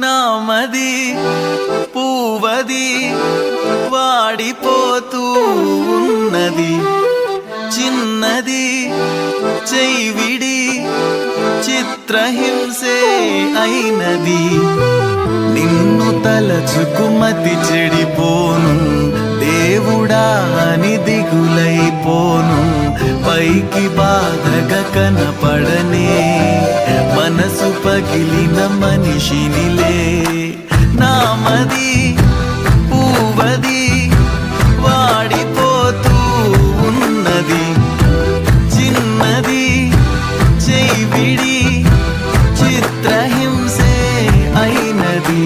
నామది పూవది వాడిపోతూ ఉన్నది, చిన్నది చైవిడి చిత్రహింసే అయినది. నిన్ను తలచుకుమతి చెడిపోను, దేవుడా అని దిగులైపోను. పైకి బాధగా కనపడనే మనసు పగిలిన మనిషినిలే. నామది పూవది వాడిపోతూ ఉన్నది, చిన్నది చైవిడి చిత్రహింసే అయినది.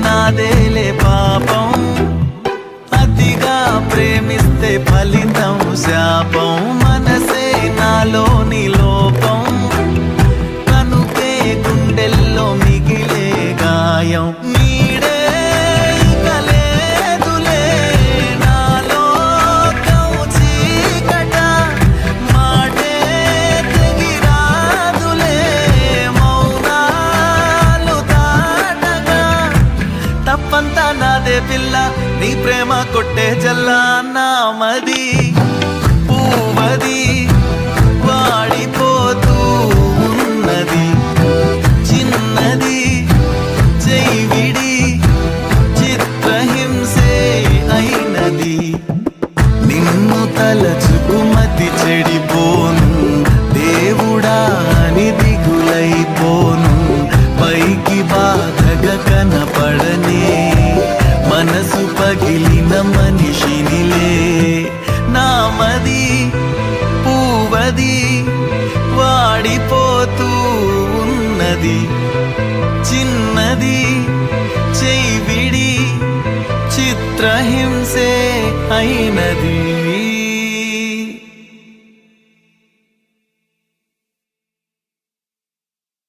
నాదేలే పాపం, అతిగా ప్రేమిస్తే ఫలితం శాపం. మనసే నాలోని లోపం, కనుకే గుండెల్లో మిగిలే గాయం. నీడే ఇక లేదులే నాలో చీకట, మాటే తెగిరాదులే మౌనాలు దాటగా. తప్పంతా నాదే పిల్ల, నీ ప్రేమ కొట్టే జల్లా. నామది పూవది వాడిపోతూ ఉన్నది, చిన్నది చైవిడి చిత్రహింసే అయినది. నిన్ను తలచుకుమతి చెడిపోను, దేవుడా అని దిగులైపోను. పైకి బాధగా కనపడనే మనసు పగిలిన మనిషినిలే. నామది పూవది వాడిపోతూ ఉన్నది, చిన్నది చైవిడి చిత్రహింసే అయినది.